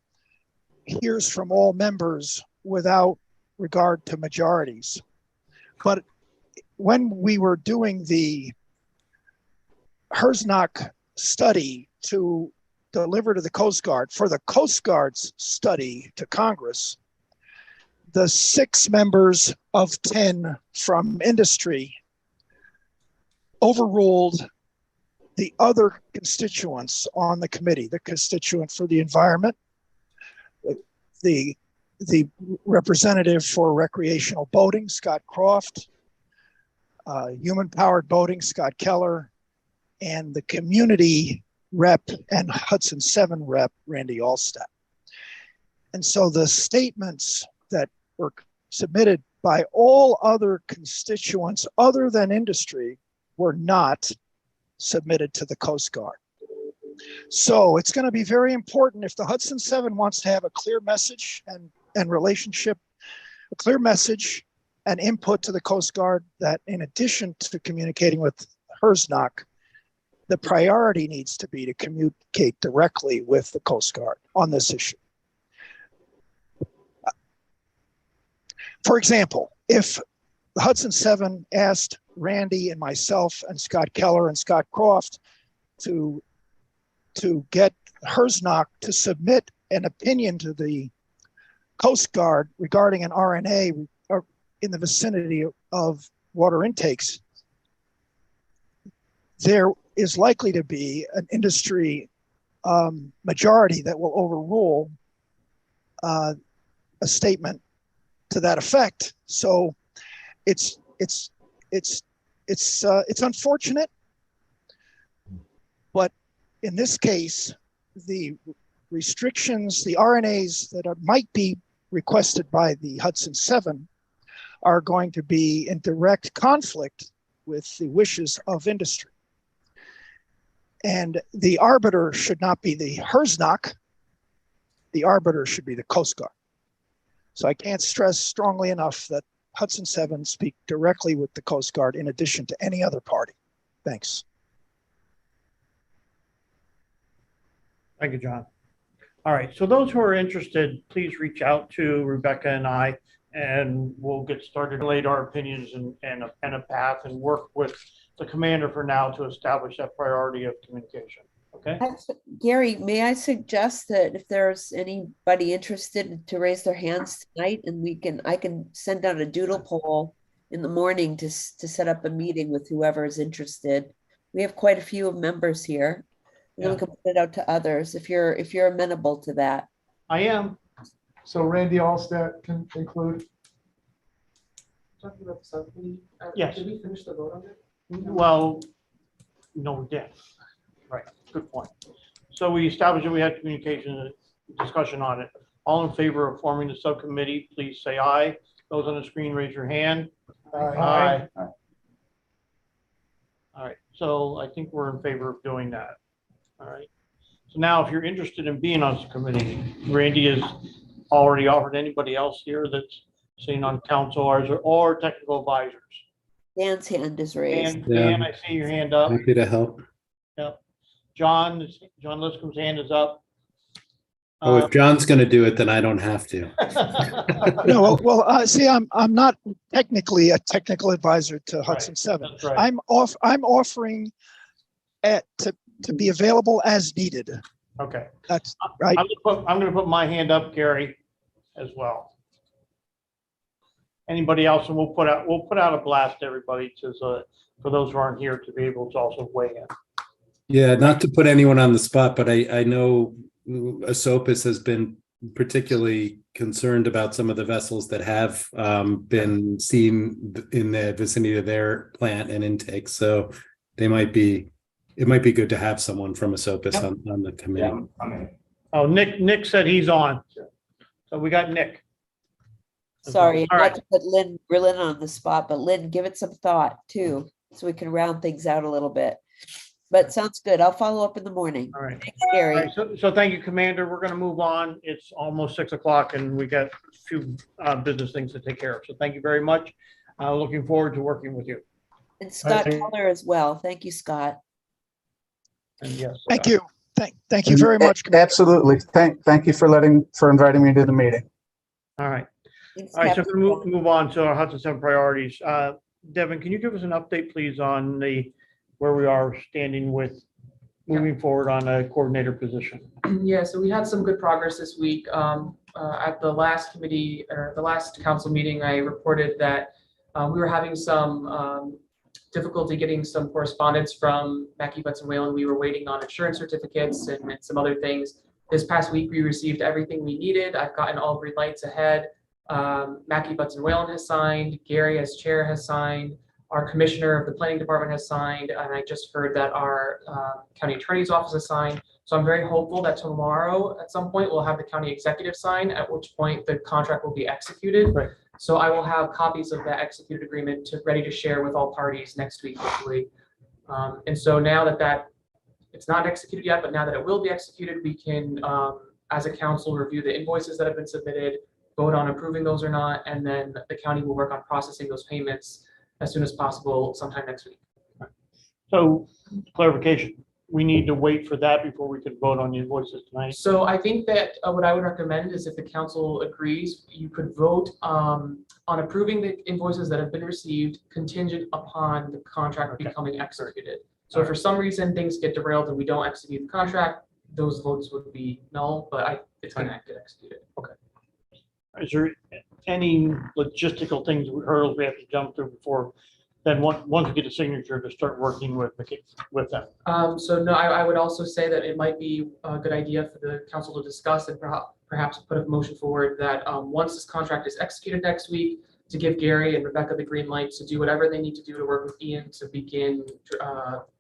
hears from all members without regard to majorities. But when we were doing the HERSNOC study to deliver to the Coast Guard, for the Coast Guard's study to Congress, the 6 members of 10 from industry overruled the other constituents on the committee, the constituent for the environment, the representative for recreational boating, Scott Croft, human powered boating, Scott Keller, and the community rep and Hudson 7 rep, Randy Allstat. And so the statements that were submitted by all other constituents other than industry were not submitted to the Coast Guard. So it's going to be very important if the Hudson 7 wants to have a clear message and relationship, a clear message and input to the Coast Guard, that in addition to communicating with HERSNOC, the priority needs to be to communicate directly with the Coast Guard on this issue. For example, if the Hudson 7 asked Randy and myself and Scott Keller and Scott Croft to get HERSNOC to submit an opinion to the Coast Guard regarding an RNA in the vicinity of water intakes, there is likely to be an industry majority that will overrule a statement to that effect. So it's unfortunate, but in this case, the restrictions, the RNAs that might be requested by the Hudson 7 are going to be in direct conflict with the wishes of industry. And the arbiter should not be the HERSNOC, the arbiter should be the Coast Guard. So I can't stress strongly enough that Hudson 7 speak directly with the Coast Guard in addition to any other party. Thanks. Thank you, John. All right, so those who are interested, please reach out to Rebecca and I, and we'll get started, lay our opinions and a path, and work with the commander for now to establish that priority of communication. Okay. Gary, may I suggest that if there's anybody interested to raise their hands tonight, and I can send out a doodle poll in the morning to set up a meeting with whoever is interested. We have quite a few members here. And then we can put it out to others if you're amenable to that. I am. So Randy Allstat can include. Talking about the subcommittee. Yes. Did we finish the vote on it? Well, no, we did. Right. Good point. So we established that we had communication and discussion on it. All in favor of forming the subcommittee, please say aye. Those on the screen, raise your hand. Aye. All right. So I think we're in favor of doing that. All right. So now, if you're interested in being on this committee, Randy has already offered anybody else here that's sitting on council or technical advisors. Dan's hand is raised. And Dan, I see your hand up. Happy to help. Yep. John Liscombe's hand is up. Oh, if John's going to do it, then I don't have to. No, see, I'm not technically a technical advisor to Hudson 7. That's right. I'm offering to be available as needed. Okay. That's right. I'm gonna put my hand up, Gary, as well. Anybody else, and we'll put out a blast to everybody for those who aren't here to be able to also weigh in. Yeah, not to put anyone on the spot, but I know Asopus has been particularly concerned about some of the vessels that have been seen in the vicinity of their plant and intake. So it might be good to have someone from Asopus on the committee. Yeah, I'm in. Oh, Nick said he's on. So we got Nick. Sorry, All not right. to put Lynn on the spot, but Lynn, give it some thought too, so we can round things out a little bit. But sounds good. I'll follow up in the morning. All right. Thanks, Gary. All right, so thank you, Commander. We're going to move on. It's almost 6 o'clock and we got a few business things to take care of. So thank you very much. Looking forward to working with you. And Scott thank- Keller as well. Thank you, Scott. And yes. Thank you. Thank you very much. Commissioner. Absolutely. Thank you for inviting me to the meeting. All right. Thanks, All right, so Captain. we're going to move on to our Hudson 7 priorities. Devin, can you give us an update, please, on where we are standing with moving forward on a coordinator position? Yeah, so we had some good progress this week. At the last committee or the last council meeting, I reported that we were having some difficulty getting some correspondence from Mackey, Hudson, Whalen. We were waiting on insurance certificates and some other things. This past week, we received everything we needed. I've gotten all green lights ahead. Mackey, Hudson, Whalen has signed. Gary, as chair, has signed. Our commissioner of the planning department has signed, and I just heard that our county attorney's office has signed. So I'm very hopeful that tomorrow at some point we'll have the county executive sign, at which point the contract will be executed. Right. So I will have copies of that executed agreement ready to share with all parties next week, hopefully. And so now that it's not executed yet, but now that it will be executed, we can, as a council, review the invoices that have been submitted, vote on approving those or not, and then the county will work on processing those payments as soon as possible sometime next week. So clarification, we need to wait for that before we can vote on the invoices tonight. So I think that what I would recommend is if the council agrees, you could vote on approving the invoices that have been received contingent upon the contract becoming executed. So if for some reason things get derailed and we don't execute the contract, those votes would be null, but it's going to get executed. Okay. Is there any logistical things, hurdles we have to jump through before then once we get a signature to start working with them? So no, I would also say that it might be a good idea for the council to discuss and perhaps put a motion forward that once this contract is executed next week, to give Gary and Rebecca the green light to do whatever they need to do to work with Ian to begin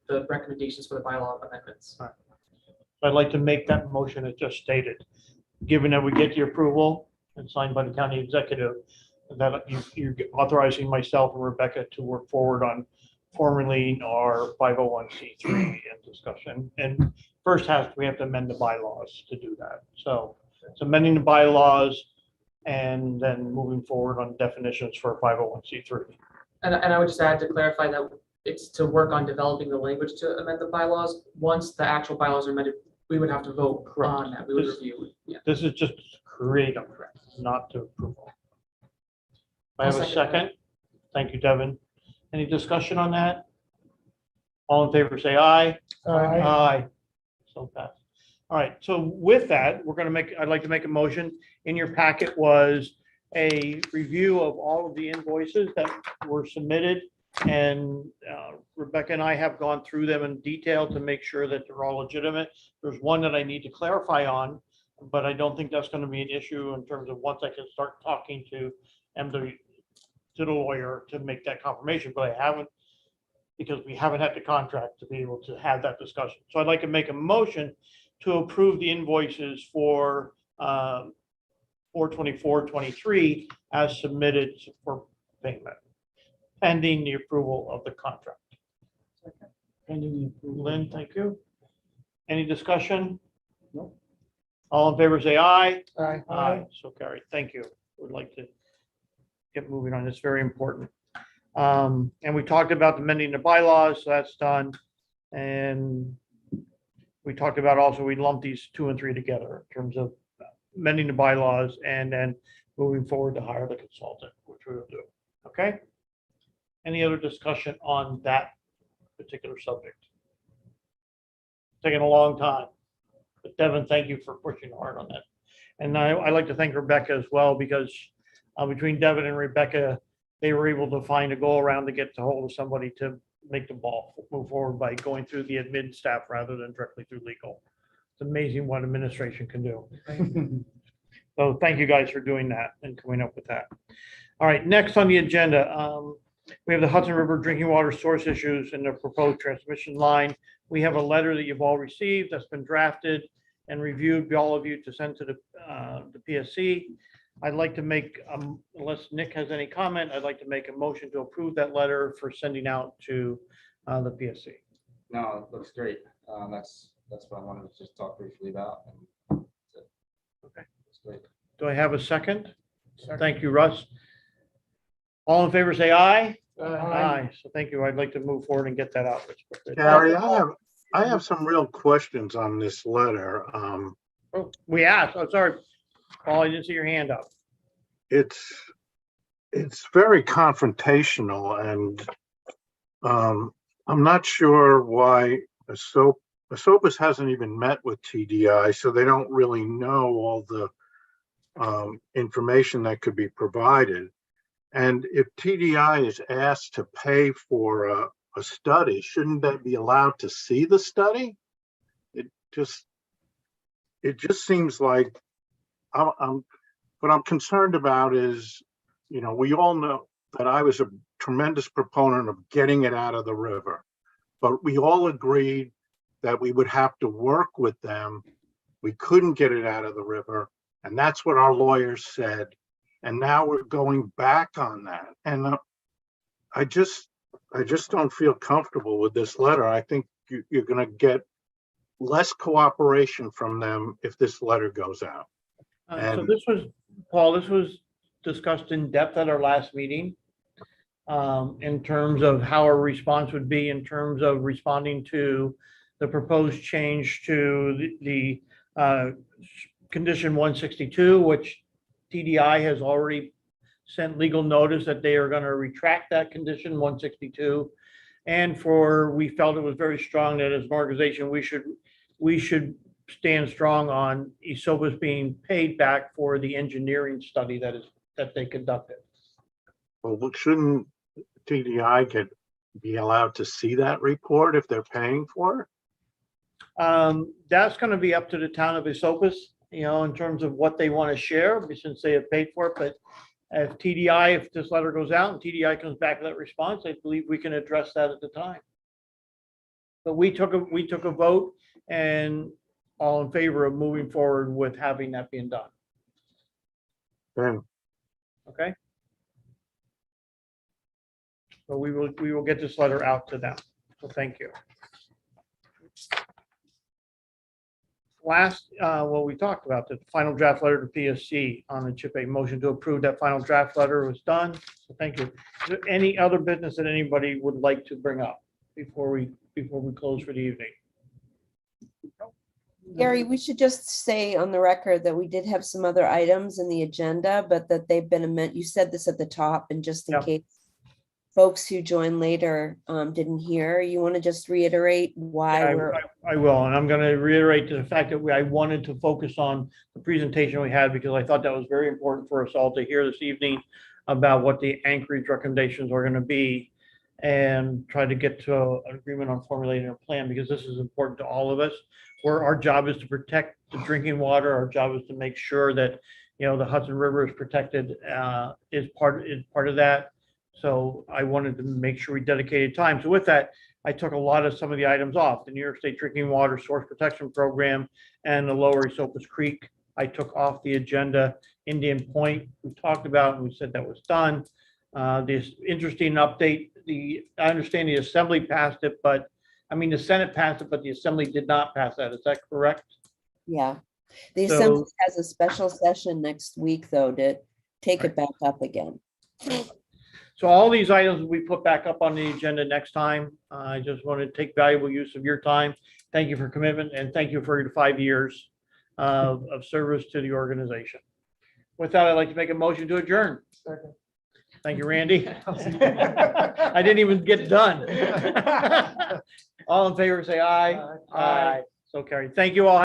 the recommendations for the bylaw amendments. Right. So I'd like to make that motion as just stated. Given that we get the approval and signed by the county executive, that you're authorizing myself and Rebecca to work forward on formulating our 501c3 and discussion. And first we have to amend the bylaws to do that. So it's amending the bylaws and then moving forward on definitions for 501c3. And I would just add to clarify that it's to work on developing the language to amend the bylaws. Once the actual bylaws are amended, we would have to vote on that. We would review. Yeah. This is just to create them, not to approve them. I have a second. Thank you, Devin. Any discussion on that? All in favor, say aye. Aye. So passed. All right, so with that, I'd like to make a motion. In your packet was a review of all of the invoices that were submitted. And Rebecca and I have gone through them in detail to make sure that they're all legitimate. There's one that I need to clarify on, but I don't think that's going to be an issue in terms of once I can start talking to the lawyer to make that confirmation, but I haven't, because we haven't had the contract to be able to have that discussion. So I'd like to make a motion to approve the invoices for 4/24/23 as submitted for payment, pending the approval of the contract. Pending the approval. Lynn, thank you. Any discussion? No. All in favor, say aye. Aye. Aye, so carried. Thank you. Would like to get moving on this, very important. And we talked about amending the bylaws, so that's done. And we talked about also, we lumped these 2 and 3 together in terms of amending the bylaws and then moving forward to hire the consultant, which we will do. Okay? Any other discussion on that particular subject? Taking a long time. But Devin, thank you for pushing hard on that. And I'd like to thank Rebecca as well, because between Devin and Rebecca, they were able to find a go around to get to hold of somebody to make the ball move forward by going through the admin staff rather than directly through legal. It's amazing what administration can do. So thank you guys for doing that and coming up with that. All right, next on the agenda, we have the Hudson River drinking water source issues and the proposed transmission line. We have a letter that you've all received that's been drafted and reviewed by all of you to send to the PSC. I'd like to make, unless Nick has any comment, I'd like to make a motion to approve that letter for sending out to the PSC. No, it looks great. That's what I wanted to just talk briefly about. And that's it. Okay. It's great. Do I have a second? Thank you, Russ. All in favor, say aye. Aye. So thank you. I'd like to move forward and get that out. Gary, I have some real questions on this letter. Oh, we asked. I'm sorry, Paul, I didn't see your hand up. It's very confrontational, and I'm not sure why Esopus hasn't even met with TDI, so they don't really know all the information that could be provided. And if TDI is asked to pay for a study, shouldn't they be allowed to see the study? It just seems like what I'm concerned about is, we all know that I was a tremendous proponent of getting it out of the river, but we all agreed that we would have to work with them. We couldn't get it out of the river, and that's what our lawyers said. And now we're going back on that. And I just don't feel comfortable with this letter. I think you're going to get less cooperation from them if this letter goes out. So this was, Paul, this was discussed in depth at our last meeting in terms of how our response would be in terms of responding to the proposed change to the condition 162, which TDI has already sent legal notice that they are going to retract that condition 162. And we felt it was very strong that as an organization, we should stand strong on Esopus being paid back for the engineering study that they conducted. Well, shouldn't TDI be allowed to see that report if they're paying for it? That's going to be up to the town of Esopus, in terms of what they want to share, since they have paid for it. But if this letter goes out and TDI comes back with that response, I believe we can address that at the time. But we took a vote, and all in favor of moving forward with having that being done. Okay. So we will get this letter out to them. So thank you. Last, we talked about the final draft letter to PSC on the CHIP A motion to approve that final draft letter was done. So thank you. Is there any other business that anybody would like to bring up before we close for the evening? Gary, we should just say on the record that we did have some other items in the agenda, but that they've been amended. You said this at the top, and just in case folks who join later didn't hear, you want to just reiterate why I will, and I'm going to reiterate the fact that I wanted to focus on the presentation we had, because I thought that was very important for us all to hear this evening about what the Anchorage recommendations are going to be, and try to get to an agreement on formulating a plan, because this is important to all of us. Where our job is to protect the drinking water, our job is to make sure that the Hudson River is protected, is part of that. So I wanted to make sure we dedicated time. So with that, I took a lot of some of the items off. The New York State Drinking Water Source Protection Program and the Lower Esopus Creek, I took off the agenda. Indian Point, we talked about, and we said that was done. This interesting update, I understand the Assembly passed it, but the Senate passed it, but the Assembly did not pass that. Is that correct? Yeah. The So- Assembly has a special session next week, though, to take it back up again. So all these items will be put back up on the agenda next time. I just want to take valuable use of your time. Thank you for commitment and thank you for your 5 years of service to the organization. With that, I'd like to make a motion to adjourn. Second. Thank you, Randy. I didn't even get done. All in favor, say aye. Aye. So carried. Thank you all.